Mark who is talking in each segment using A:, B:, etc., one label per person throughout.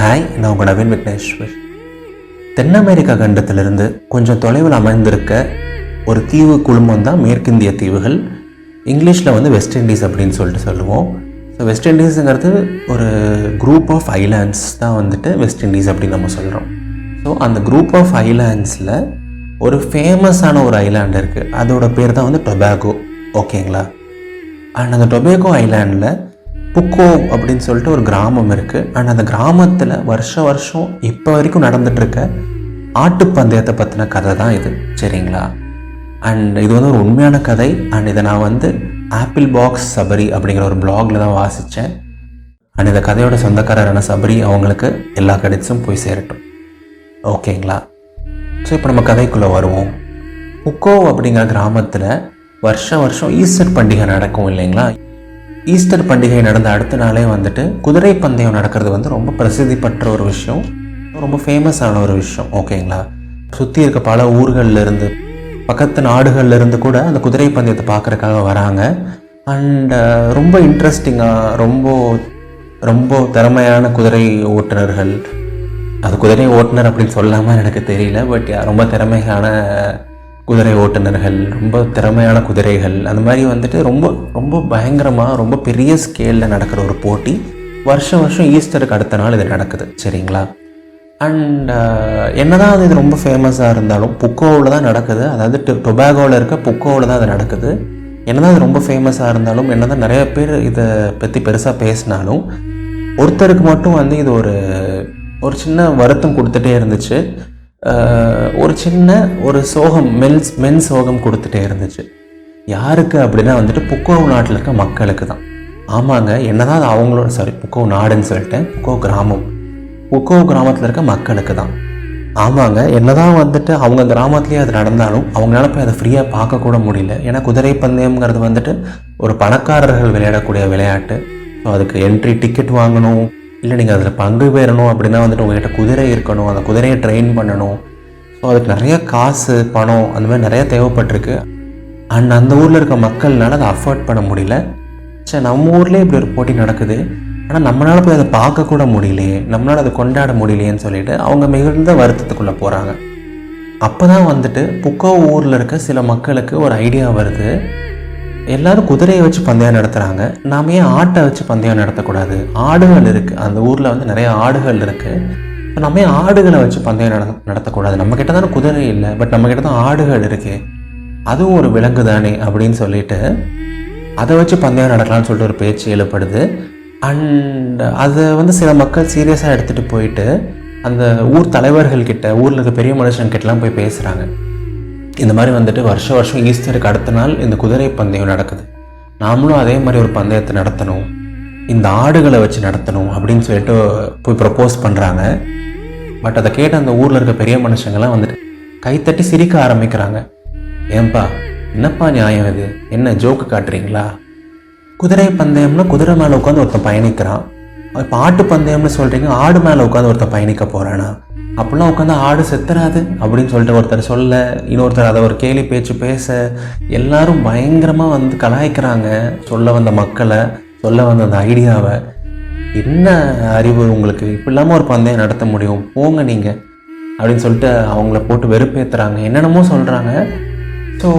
A: Hi, நான் உங்கள் நவீன் விக்னேஸ்வர். தென் America கண்டத்திலிருந்து கொஞ்சம் தொலைவில் அமைந்திருக்க ஒரு தீவு குழுமம் தான் மேற்கிந்திய தீவுகள். இங்கிலீஷில் வெஸ்ட் இண்டீஸ் அப்படின்னு சொல்லுவோம். ஸோ வெஸ்ட் இண்டீஸுங்கிறது ஒரு குரூப் ஆஃப் ஐலாண்ட்ஸ் தான் வெஸ்ட் இண்டீஸ் அப்படின்னு நம்ம சொல்கிறோம். ஸோ அந்த குரூப் ஆஃப் ஐலாண்ட்ஸில் ஒரு ஃபேமஸான ஒரு ஐலாண்ட் இருக்குது. அதோட பேர் தான் டொபாகோ. ஓகேங்களா? அண்ட் அந்த டொபாகோ ஐலாண்டில் புக்கோ அப்படின்னு சொல்லிட்டு ஒரு கிராமம் இருக்குது. அண்ட் அந்த கிராமத்தில் வருஷம் இப்போ வரைக்கும் நடந்துகிட்ருக்க ஆட்டுப்பந்தயத்தை பற்றின கதை தான் இது. சரிங்களா? அண்ட் இது ஒரு உண்மையான கதை. அண்ட் இதை நான் ஆப்பிள் பாக்ஸ் சபரி அப்படிங்கிற ஒரு பிளாகில் தான் வாசித்தேன். அண்ட் இந்த கதையோட சொந்தக்காரரான சபரி அவங்களுக்கு எல்லா கடிதமும் போய் சேரட்டும். ஓகேங்களா? ஸோ இப்போ நம்ம கதைக்குள்ளே வருவோம். புக்கோ அப்படிங்கிற கிராமத்தில் வருஷம் ஈஸ்டர் பண்டிகை நடக்கும் இல்லைங்களா? ஈஸ்டர் பண்டிகை நடந்த அடுத்த நாளே குதிரை பந்தயம் நடக்கிறது ரொம்ப பிரசித்தி பெற்ற ஒரு விஷயம், ரொம்ப ஃபேமஸான ஒரு விஷயம். ஓகேங்களா? சுற்றி இருக்க பல ஊர்கள்லேருந்து, பக்கத்து நாடுகள்லேருந்து கூட அந்த குதிரை பந்தயத்தை பார்க்குறதுக்காக வராங்க. அண்ட் ரொம்ப இன்ட்ரெஸ்டிங்காக, ரொம்ப திறமையான குதிரை ஓட்டுநர்கள், அது குதிரை ஓட்டுநர் அப்படின்னு சொல்லாமல் எனக்கு தெரியல, பட் ரொம்ப திறமையான குதிரை ஓட்டுநர்கள், ரொம்ப திறமையான குதிரைகள், அந்த மாதிரி ரொம்ப பயங்கரமாக, ரொம்ப பெரிய ஸ்கேலில் நடக்கிற ஒரு போட்டி வருஷம் ஈஸ்டருக்கு அடுத்த நாள் இது நடக்குது. சரிங்களா? அண்ட் என்னதான் இது ரொம்ப ஃபேமஸாக இருந்தாலும் புக்கோவில் தான் நடக்குது. அதாவது டொபாகோவில் இருக்க புக்கோவில் தான் அது நடக்குது. என்னதான் இது ரொம்ப ஃபேமஸாக இருந்தாலும், என்னதான் நிறைய பேர் இதை பற்றி பெருசாக பேசினாலும், ஒருத்தருக்கு மட்டும் இது ஒரு சின்ன வருத்தம் கொடுத்துட்டே இருந்துச்சு. ஒரு சோகம், மென் சோகம் கொடுத்துட்டே இருந்துச்சு. யாருக்கு அப்படின்னா புக்கோ நாட்டில் இருக்க மக்களுக்கு தான். ஆமாங்க, என்னதான் அது அவங்களோட புக்கோ நாடுன்னு சொல்லிட்டேன், புக்கோ கிராமத்தில் இருக்க மக்களுக்கு தான். ஆமாங்க, என்னதான் அவங்க கிராமத்துலேயே அது நடந்தாலும் அவங்களால போய் அதை ஃப்ரீயாக பார்க்கக்கூட முடியல. ஏன்னா குதிரை பந்தயம்ங்கிறது ஒரு பணக்காரர்கள் விளையாடக்கூடிய விளையாட்டு. ஸோ அதுக்கு என்ட்ரி டிக்கெட் வாங்கணும், இல்லை நீங்கள் அதில் பங்கு பெறணும் அப்படின்னா உங்கள்கிட்ட குதிரை இருக்கணும், அந்த குதிரையை ட்ரெயின் பண்ணணும். ஸோ அதுக்கு நிறைய காசு, பணம், அந்த மாதிரி நிறையா தேவைப்பட்டிருக்கு. அண்ட் அந்த ஊரில் இருக்க மக்கள்னால அதை அஃபோர்ட் பண்ண முடியல. சரி, நம்ம ஊர்லேயே இப்படி ஒரு போட்டி நடக்குது, ஆனால் நம்மளால் போய் அதை பார்க்கக்கூட முடியலையே, நம்மளால் அதை கொண்டாட முடியலையேன்னு சொல்லிட்டு அவங்க மிகுந்த வருத்தத்துக்குள்ளே போகிறாங்க. அப்போ தான் புக்கோ ஊரில் இருக்க சில மக்களுக்கு ஒரு ஐடியா வருது. எல்லோரும் குதிரையை வச்சு பந்தயம் நடத்துகிறாங்க, நாம் ஏன் ஆட்டை வச்சு பந்தயம் நடத்தக்கூடாது? ஆடுகள் இருக்குது, அந்த ஊரில் நிறைய ஆடுகள் இருக்குது. இப்போ நம்ம ஏன் ஆடுகளை வச்சு பந்தயம் நடத்தக்கூடாது? நம்மக்கிட்ட தானே குதிரை இல்லை, பட் நம்மக்கிட்ட தான் ஆடுகள் இருக்குது, அதுவும் ஒரு விலங்கு தானே அப்படின்னு சொல்லிட்டு அதை வச்சு பந்தயம் நடக்கலாம்னு சொல்லிட்டு ஒரு பேச்சு எழுப்படுது. அண்ட் அதை சில மக்கள் சீரியஸாக எடுத்துகிட்டு போயிட்டு அந்த ஊர் தலைவர்கள்கிட்ட, ஊரில் இருக்க பெரிய மனுஷன்கிட்டலாம் போய் பேசுகிறாங்க. இந்த மாதிரி வருஷம் ஈஸ்டருக்கு அடுத்த நாள் இந்த குதிரை பந்தயம் நடக்குது, நாமளும் அதே மாதிரி ஒரு பந்தயத்தை நடத்தணும், இந்த ஆடுகளை வச்சு நடத்தணும் அப்படின்னு சொல்லிட்டு போய் ப்ரப்போஸ் பண்ணுறாங்க. பட் அதை கேட்ட அந்த ஊரில் இருக்க பெரிய மனுஷங்கள்லாம் கைத்தட்டி சிரிக்க ஆரம்பிக்கிறாங்க. ஏன்பா, என்னப்பா நியாயம் இது? என்ன ஜோக்கு காட்டுறீங்களா? குதிரை பந்தயம்னா குதிரை மேலே உட்காந்து ஒருத்தன் பயணிக்கிறான், இப்போ ஆட்டு பந்தயம்னு சொல்கிறீங்க, ஆடு மேலே உட்காந்து ஒருத்தன் பயணிக்க போகிறானா? அப்படிலாம் உட்காந்து ஆடு செத்துறாது அப்படின்னு சொல்லிட்டு ஒருத்தர் சொல்ல, இன்னொருத்தர் அதை ஒரு கேலி பேச்சு பேச, எல்லாரும் பயங்கரமாக கலாய்க்கிறாங்க சொல்ல வந்த மக்களை, சொல்ல வந்த அந்த ஐடியாவை. என்ன அறிவு உங்களுக்கு, இப்படி இல்லாமல் ஒரு பந்தயம் நடத்த முடியும், போங்க நீங்கள் அப்படின்னு சொல்லிட்டு அவங்கள போட்டு வெறுப்பேற்றுறாங்க, என்னென்னமோ சொல்கிறாங்க. ஸோ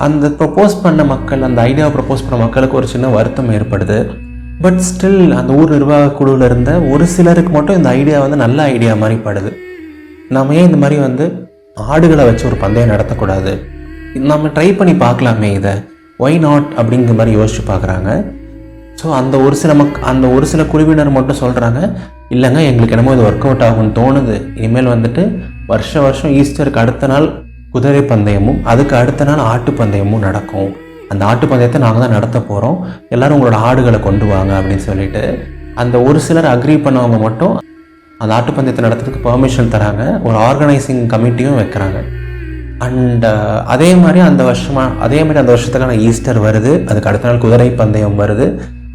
A: அந்த ப்ரப்போஸ் பண்ண மக்கள், அந்த ஐடியாவை ப்ரப்போஸ் பண்ண மக்களுக்கு ஒரு சின்ன வருத்தம் ஏற்படுது. பட் ஸ்டில் அந்த ஊர் நிர்வாக குழுவில் இருந்த ஒரு சிலருக்கு மட்டும் இந்த ஐடியா நல்ல ஐடியா மாதிரி படுது. நம்ம ஏன் இந்த மாதிரி ஆடுகளை வச்சு ஒரு பந்தயம் நடத்தக்கூடாது, நம்ம ட்ரை பண்ணி பார்க்கலாமே, இதை ஒய் நாட் அப்படிங்கிற மாதிரி யோசிச்சு பார்க்குறாங்க. ஸோ அந்த ஒரு சில குழுவினர் மட்டும் சொல்கிறாங்க, இல்லைங்க, எங்களுக்கு என்னமோ இது ஒர்க் அவுட் ஆகும்னு தோணுது, இனிமேல் வருஷம் ஈஸ்டருக்கு அடுத்த நாள் குதிரை பந்தயமும் அதுக்கு அடுத்த நாள் ஆட்டு பந்தயமும் நடக்கும், அந்த ஆட்டு பந்தயத்தை நாங்கள் தான் நடத்த போகிறோம், எல்லோரும் உங்களோட ஆடுகளை கொண்டு வாங்க அப்படின்னு சொல்லிட்டு அந்த ஒரு சிலர் அக்ரி பண்ணவங்க மட்டும் அந்த ஆட்டு பந்தயத்தை நடத்துறதுக்கு பெர்மிஷன் தராங்க. ஒரு ஆர்கனைசிங் கமிட்டியும் வைக்கிறாங்க. அண்ட் அதே மாதிரி அந்த வருஷத்துக்கான ஈஸ்டர் வருது, அதுக்கு அடுத்த நாள் குதிரை பந்தயம் வருது,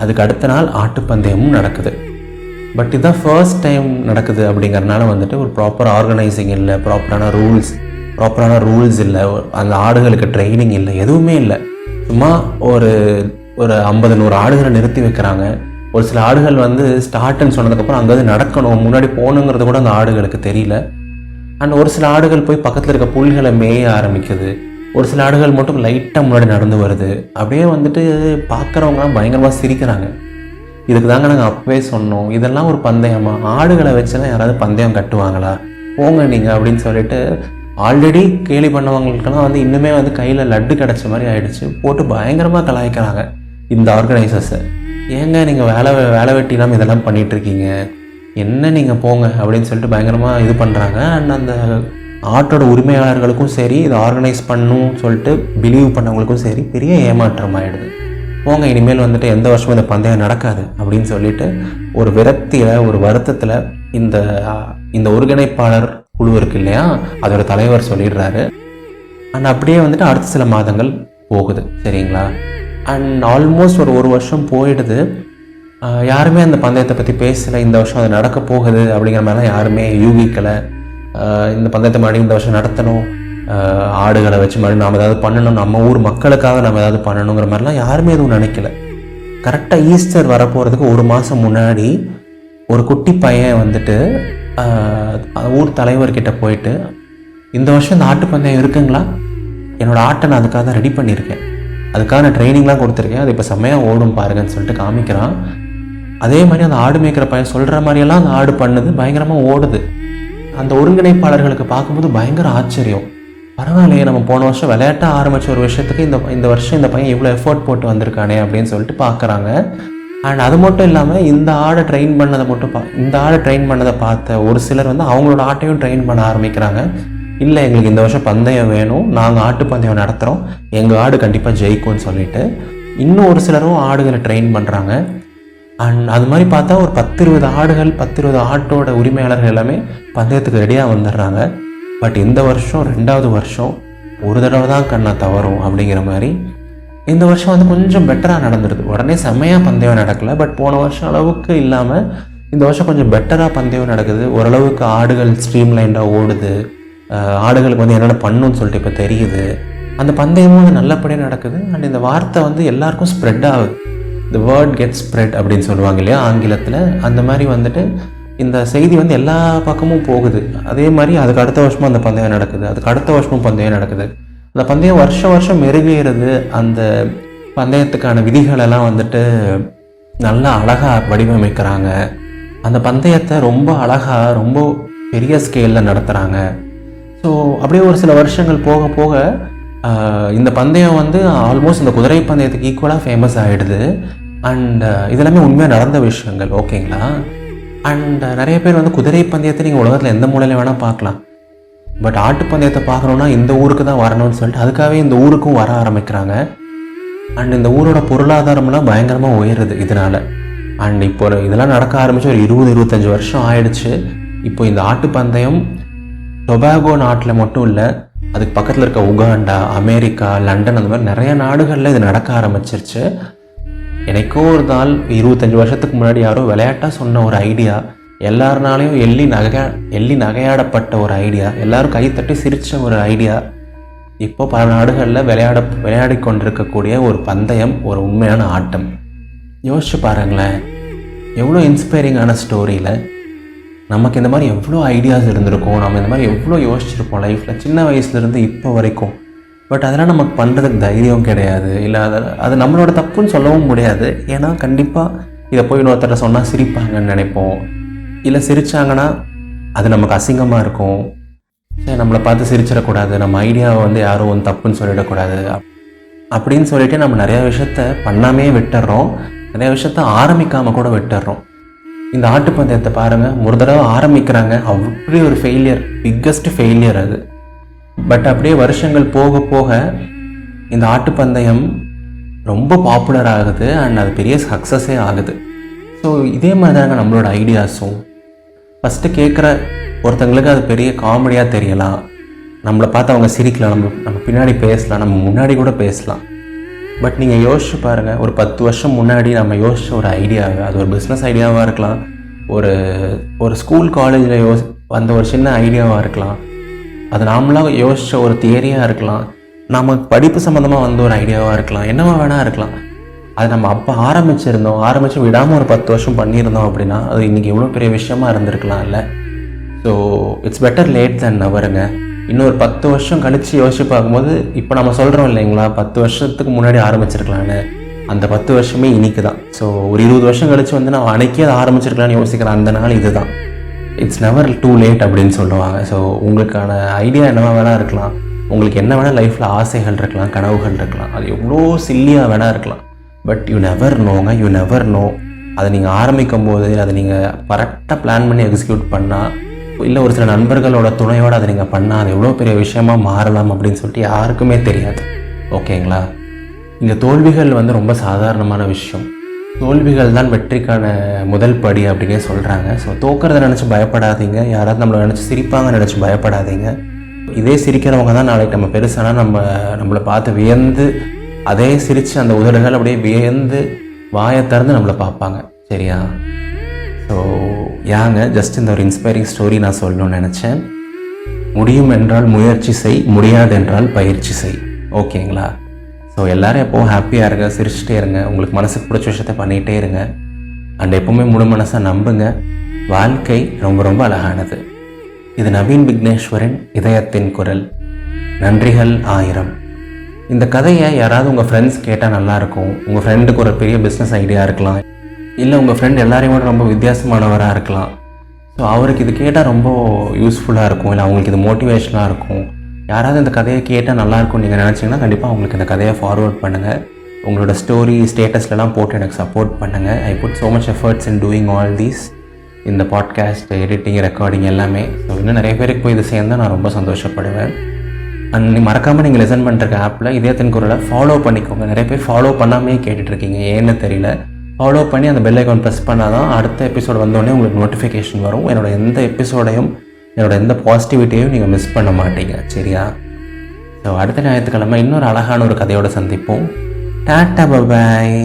A: அதுக்கு அடுத்த நாள் ஆட்டு பந்தயமும் நடக்குது. பட் இதுதான் ஃபர்ஸ்ட் டைம் நடக்குது அப்படிங்கிறனால ஒரு ப்ராப்பர் ஆர்கனைசிங் இல்லை, ப்ராப்பரான ரூல்ஸ் இல்லை, அந்த ஆடுகளுக்கு ட்ரைனிங் இல்லை, எதுவுமே இல்லை. சும்மா ஒரு 50-100 ஆடுகளை நிறுத்தி வைக்கிறாங்க, ஒரு சில ஆடுகள் வந்து ஸ்டார்ட்னு சொன்னதுக்கப்புறம் அங்கேருந்து நடக்கணும், முன்னாடி போகணுங்கிறது கூட அந்த ஆடுகளுக்கு தெரியல. அண்ட் ஒரு சில ஆடுகள் போய் பக்கத்தில் இருக்க புல்களை மேய ஆரம்பிக்குது. ஒரு சில ஆடுகள் மட்டும் லைட்டாக முன்னாடி நடந்து வருது. அப்படியே வந்துட்டு பார்க்குறவங்களாம் பயங்கரமாக சிரிக்கிறாங்க. இதுக்கு தாங்க நாங்கள் அப்பவே சொன்னோம், இதெல்லாம் ஒரு பந்தயமா? ஆடுகளை வச்சுலாம் யாராவது பந்தயம் கட்டுவாங்களா? போங்க நீங்கள் அப்படின்னு சொல்லிட்டு ஆல்ரெடி கேலி பண்ணவங்களுக்கெல்லாம் வந்து இன்னுமே வந்து கையில் லட்டு கிடச்ச மாதிரி ஆயிடுச்சு. போட்டு பயங்கரமாக கலாய்க்கிறாங்க இந்த ஆர்கனைசர்ஸை. ஏங்க நீங்கள் வேலை வெட்டி இல்லாமல் இதெல்லாம் பண்ணிகிட்ருக்கீங்க, என்ன நீங்கள் போங்க அப்படின்னு சொல்லிட்டு பயங்கரமாக இது பண்ணுறாங்க. அண்ட் அந்த ஆட்டோட உரிமையாளர்களுக்கும் சரி, இதை ஆர்கனைஸ் பண்ணணும் சொல்லிட்டு பிலீவ் பண்ணவங்களுக்கும் சரி பெரிய ஏமாற்றம் ஆகிடுது. போங்க, இனிமேல் வந்துட்டு எந்த வருஷமும் இந்த பந்தயம் நடக்காது அப்படின்னு சொல்லிட்டு ஒரு விரக்தியில், ஒரு வருத்தத்தில் இந்த ஒருங்கிணைப்பாளர் குழு இருக்கு இல்லையா, அதோட தலைவர் சொல்லிடுறாரு. அண்ட் அப்படியே வந்துட்டு அடுத்த சில மாதங்கள் போகுது, சரிங்களா. அண்ட் ஆல்மோஸ்ட் ஒரு வருஷம் போயிடுது. யாருமே அந்த பந்தயத்தை பற்றி பேசலை. இந்த வருஷம் அது நடக்க போகுது அப்படிங்கிற மாதிரிலாம் யாருமே யூகிக்கலை. இந்த பந்தயத்தை மறுபடியும் இந்த வருஷம் நடத்தணும், ஆடுகளை வச்சு மறுபடியும் நாம் ஏதாவது பண்ணணும், நம்ம ஊர் மக்களுக்காக நம்ம ஏதாவது பண்ணணுங்கிற மாதிரிலாம் யாருமே எதுவும் நினைக்கல. கரெக்டாக ஈஸ்டர் வரப்போகிறதுக்கு ஒரு மாதம் முன்னாடி ஒரு குட்டி பையன் வந்துட்டு ஊர் தலைவர்கிட்ட போயிட்டு, இந்த வருஷம் இந்த ஆட்டு பந்தயம் இருக்குங்களா, என்னோடய ஆட்டை நான் அதுக்காக தான் ரெடி பண்ணியிருக்கேன், அதுக்கான ட்ரைனிங்லாம் கொடுத்துருக்கேன், அது இப்போ செம்மையாக ஓடும் பாருங்கன்னு சொல்லிட்டு காமிக்கிறான். அதே மாதிரி அந்த ஆடு மேய்க்கிற பையன் சொல்கிற மாதிரியெல்லாம் அந்த ஆடு பண்ணுது, பயங்கரமாக ஓடுது. அந்த ஒருங்கிணைப்பாளர்களுக்கு பார்க்கும்போது பயங்கர ஆச்சரியம். பரவாயில்லையே, நம்ம போன வருஷம் விளையாட்டாக ஆரம்பித்த ஒரு விஷயத்துக்கு இந்த வருஷம் இந்த பையன் இவ்வளோ எஃபோர்ட் போட்டு வந்திருக்கானே அப்படின்னு சொல்லிட்டு பார்க்குறாங்க. அண்ட் அது மட்டும் இல்லாமல் இந்த ஆடை ட்ரெயின் பண்ணதை பார்த்த ஒரு சிலர் வந்து அவங்களோட ஆட்டையும் ட்ரெயின் பண்ண ஆரம்பிக்கிறாங்க. இல்லை, எங்களுக்கு இந்த வருஷம் பந்தயம் வேணும், நாங்கள் ஆட்டு பந்தயம் நடத்துகிறோம், எங்கள் ஆடு கண்டிப்பாக ஜெயிக்கும்னு சொல்லிட்டு இன்னும் ஒரு சிலரும் ஆடுகளை ட்ரெயின் பண்ணுறாங்க. அண்ட் அது மாதிரி பார்த்தா ஒரு 10-20 ஆடுகள், 10-20 ஆட்டோட உரிமையாளர்கள் எல்லாமே பந்தயத்துக்கு ரெடியாக வந்துடுறாங்க. பட் இந்த வருஷம் 2வது வருஷம் ஒரு தடவை தான் கண்ணா தவறும் அப்படிங்கிற மாதிரி இந்த வருஷம் வந்து கொஞ்சம் பெட்டராக நடந்துடுது. உடனே செம்மையாக பந்தயம் நடக்கலை, பட் போன வருஷம் அளவுக்கு இல்லாமல் இந்த வருஷம் கொஞ்சம் பெட்டராக பந்தயம் நடக்குது. ஓரளவுக்கு ஆடுகள் ஸ்ட்ரீம்லைண்டாக ஓடுது, ஆடுகளுக்கு வந்து என்னென்ன பண்ணணும்னு சொல்லிட்டு இப்போ தெரியுது. அந்த பந்தயமும் வந்து நல்லபடியாக நடக்குது. அண்ட் இந்த வார்த்தை வந்து எல்லாருக்கும் ஸ்ப்ரெட் ஆகுது. தி வேர்ட் கெட் ஸ்ப்ரெட் அப்படின்னு சொல்லுவாங்க இல்லையா ஆங்கிலத்தில். அந்த மாதிரி வந்துட்டு இந்த செய்தி வந்து எல்லா பக்கமும் போகுது. அதே மாதிரி அதுக்கு அடுத்த வருஷமும் அந்த பந்தயம் நடக்குது, அதுக்கு அடுத்த வருஷமும் பந்தயம் நடக்குது. அந்த பந்தயம் வருஷம் மெருகேறுது. அந்த பந்தயத்துக்கான விதிகளெல்லாம் வந்துட்டு நல்லா அழகாக வடிவமைக்கிறாங்க. அந்த பந்தயத்தை ரொம்ப அழகாக, ரொம்ப பெரிய ஸ்கேலில் நடத்துகிறாங்க. ஸோ அப்படியே ஒரு சில வருஷங்கள் போக போக இந்த பந்தயம் வந்து ஆல்மோஸ்ட் இந்த குதிரை பந்தயத்துக்கு ஈக்குவலாக ஃபேமஸ் ஆகிடுது. அண்ட் இதெல்லாமே உண்மையாக நடந்த விஷயங்கள், ஓகேங்களா. அண்ட் நிறைய பேர் வந்து குதிரை பந்தயத்தை நீங்கள் உலகத்தில் எந்த மூலையில் வேணால் பார்க்கலாம், பட் ஆட்டு பந்தயத்தை பார்க்கணுன்னா இந்த ஊருக்கு தான் வரணும்னு சொல்லிட்டு அதுக்காகவே இந்த ஊருக்கும் வர ஆரம்பிக்கிறாங்க. அண்ட் இந்த ஊரோட பொருளாதாரம்லாம் பயங்கரமாக உயருது இதனால். அண்ட் இப்போ இதெல்லாம் நடக்க ஆரம்பித்து ஒரு 20-25 வருஷம் ஆயிடுச்சு. இப்போ இந்த ஆட்டு பந்தயம் டொபாகோ நாட்டில் மட்டும் இல்லை, அதுக்கு பக்கத்தில் இருக்க உகாண்டா, அமெரிக்கா, லண்டன், அந்த மாதிரி நிறைய நாடுகளில் இது நடக்க ஆரம்பிச்சிருச்சு. எனக்கோ ஒரு நாள் 25 வருஷத்துக்கு முன்னாடி யாரோ விளையாட்டாக சொன்ன ஒரு ஐடியா, எல்லாருனாலையும் எள்ளி நகையாடப்பட்ட ஒரு ஐடியா, எல்லாரும் கைத்தட்டி சிரித்த ஒரு ஐடியா, இப்போ பல நாடுகளில் விளையாடி கொண்டிருக்கக்கூடிய ஒரு பந்தயம், ஒரு உண்மையான ஆட்டம். யோசிச்சு பாருங்களேன், எவ்வளோ இன்ஸ்பைரிங்கான ஸ்டோரியில் நமக்கு இந்த மாதிரி எவ்வளோ ஐடியாஸ் இருந்திருக்கும், நம்ம இந்த மாதிரி எவ்வளோ யோசிச்சிருப்போம் லைஃப்பில் சின்ன வயசுலேருந்து இப்போ வரைக்கும். பட் அதெல்லாம் நமக்கு பண்ணுறதுக்கு தைரியம் கிடையாது, இல்லை அது நம்மளோட தப்புன்னு சொல்லவும் முடியாது. ஏன்னா கண்டிப்பாக இதை போய் இன்னொருத்தர சொன்னால் சிரிப்பாங்கன்னு நினைப்போம், இல்லை சிரித்தாங்கன்னா அது நமக்கு அசிங்கமாக இருக்கும். சரி, நம்மளை பார்த்து சிரிச்சிடக்கூடாது, நம்ம ஐடியாவை வந்து யாரும் வந்து தப்புன்னு சொல்லிடக்கூடாது அப்படின்னு சொல்லிட்டு நம்ம நிறையா விஷயத்த பண்ணாமே விட்டுடுறோம், நிறைய விஷயத்த ஆரம்பிக்காமல் கூட விட்டுடுறோம். இந்த ஆட்டுப்பந்தயத்தை பாருங்கள், ஒரு தடவை ஆரம்பிக்கிறாங்க, அப்படி ஒரு ஃபெயிலியர், பிக்கஸ்ட் ஃபெயிலியர் அது. பட் அப்படியே வருஷங்கள் போக போக இந்த ஆட்டுப்பந்தயம் ரொம்ப பாப்புலர் ஆகுது. அண்ட் அது பெரிய சக்ஸஸே ஆகுது. ஸோ இதே மாதிரி தாங்க நம்மளோட ஐடியாஸும். ஃபஸ்ட்டு கேட்குற ஒருத்தங்களுக்கு அது பெரிய காமெடியாக தெரியலாம், நம்மளை பார்த்து அவங்க சிரிக்கலாம், நம்ம பின்னாடி பேசலாம், நம்ம முன்னாடி கூட பேசலாம். பட் நீங்கள் யோசிச்சு பாருங்கள், ஒரு 10 வருஷம் முன்னாடி நம்ம யோசித்த ஒரு ஐடியாவை, அது ஒரு பிஸ்னஸ் ஐடியாவாக இருக்கலாம், ஒரு ஸ்கூல் காலேஜில் வந்த ஒரு சின்ன ஐடியாவாக இருக்கலாம், அது நாமளாக யோசித்த ஒரு தியரியாக இருக்கலாம், நம்ம படிப்பு சம்மந்தமாக வந்த ஒரு ஐடியாவாக இருக்கலாம், என்னவா வேணால் இருக்கலாம். அது நம்ம அப்போ ஆரம்பித்து விடாமல் ஒரு 10 வருஷம் பண்ணியிருந்தோம் அப்படின்னா அது இன்றைக்கி எவ்வளோ பெரிய விஷயமா இருந்திருக்கலாம் இல்லை. ஸோ இட்ஸ் பெட்டர் லேட் தென் நெவருங்க. இன்னொரு 10 வருஷம் கழித்து யோசிச்சு பார்க்கும்போது இப்போ நம்ம சொல்கிறோம் இல்லைங்களா 10 வருஷத்துக்கு முன்னாடி ஆரம்பிச்சிருக்கலான்னு, அந்த 10 வருஷமே இன்னைக்கு தான். ஸோ ஒரு 20 வருஷம் கழிச்சு வந்து நான் அன்றைக்கே அதை ஆரம்பிச்சிருக்கலான்னு யோசிக்கிறேன் அந்த நாள் இது தான். இட்ஸ் நெவர் டூ லேட் அப்படின்னு சொல்லுவாங்க. ஸோ உங்களுக்கான ஐடியா என்னவா வேணால் இருக்கலாம், உங்களுக்கு என்ன வேணால் லைஃப்பில் ஆசைகள் இருக்கலாம், கனவுகள் இருக்கலாம், அது எவ்வளோ சில்லியாக வேணால் இருக்கலாம். But you never know. அதை நீங்கள் ஆரம்பிக்கும் போது அதை நீங்கள் கரெக்டாக பிளான் பண்ணி எக்ஸிக்யூட் பண்ணால், இல்லை ஒரு சில நண்பர்களோட துணையோடு அதை நீங்கள் பண்ணால் அது எவ்வளோ பெரிய விஷயமாக மாறலாம் அப்படின்னு சொல்லிட்டு யாருக்குமே தெரியாது. ஓகேங்களா? இந்த தோல்விகள் வந்து ரொம்ப சாதாரணமான விஷயம். தோல்விகள் தான் வெற்றிக்கான முதல் படி அப்படின்னே சொல்கிறாங்க. ஸோ தோக்கிறத நினச்சி பயப்படாதீங்க, யாராவது நம்மளை நினச்சி சிரிப்பாங்கன்னு நினச்சி பயப்படாதீங்க. இதே சிரிக்கிறவங்க தான் நாளைக்கு நம்ம பெருசானா நம்மளை பார்த்து வியந்து அதே சிரித்து அந்த உதடுகள் அப்படியே வியந்து வாயை திறந்து நம்மளை பார்ப்பாங்க. சரியா? ஸோ ஜஸ்ட் இந்த ஒரு இன்ஸ்பைரிங் ஸ்டோரி நான் சொல்லணும்னு நினச்சேன். முடியும் என்றால் முயற்சி செய், முடியாது என்றால் பயிற்சி செய். ஓகேங்களா? ஸோ எல்லோரும் எப்போவும் ஹாப்பியாக இருங்க, சிரிச்சுட்டே இருங்க, உங்களுக்கு மனசுக்கு பிடிச்ச விஷயத்த பண்ணிகிட்டே இருங்க. அண்ட் எப்போவுமே முழு மனசாக நம்புங்க, வாழ்க்கை ரொம்ப ரொம்ப அழகானது. இது நவீன் விக்னேஸ்வரின் இதயத்தின் குரல். நன்றிகள் 1000. இந்த கதையை யாராவது உங்கள் ஃப்ரெண்ட்ஸ் கேட்டால் நல்லாயிருக்கும். உங்கள் ஃப்ரெண்டுக்கு ஒரு பெரிய பிஸ்னஸ் ஐடியா இருக்கலாம், இல்லை உங்கள் ஃப்ரெண்ட் எல்லாரையும் ரொம்ப வித்தியாசமானவராக இருக்கலாம். ஸோ அவருக்கு இது கேட்டால் ரொம்ப யூஸ்ஃபுல்லாக இருக்கும், இல்லை அவங்களுக்கு இது மோட்டிவேஷனாக இருக்கும். யாராவது இந்த கதையை கேட்டால் நல்லாயிருக்கும் நீங்கள் நினச்சிங்கன்னா கண்டிப்பாக அவங்களுக்கு இந்த கதையை ஃபார்வர்ட் பண்ணுங்கள். உங்களோட ஸ்டோரி ஸ்டேட்டஸ்லாம் போட்டு எனக்கு சப்போர்ட் பண்ணுங்கள். I put so much efforts in doing all these, இந்த பாட்காஸ்ட் எடிட்டிங் ரெக்கார்டிங் எல்லாமே. ஸோ இன்னும் நிறைய பேருக்கு போய் இது சேர்ந்தால் நான் ரொம்ப சந்தோஷப்படுவேன். அண்ட் மறக்காமல் நீங்கள் லிசன் பண்ணுற ஆப்பில் இதயத்தின் குரலை ஃபாலோ பண்ணிக்கோங்க. நிறைய பேர் ஃபாலோ பண்ணாமே கேட்டுட்ருக்கீங்க, ஏன்னு தெரியல. ஃபாலோ பண்ணி அந்த பெல் ஐக்கான் ப்ரெஸ் பண்ணால் தான் அடுத்த எபிசோடு வந்தோடனே உங்களுக்கு நோட்டிஃபிகேஷன் வரும். என்னோடய எந்த எபிசோடையும் என்னோடய எந்த பாசிட்டிவிட்டியையும் நீங்கள் மிஸ் பண்ண மாட்டீங்க. சரியா? ஸோ அடுத்த ஞாயிற்றுக்கிழமை இன்னொரு அழகான ஒரு கதையோடு சந்திப்போம். Tata, bye bye.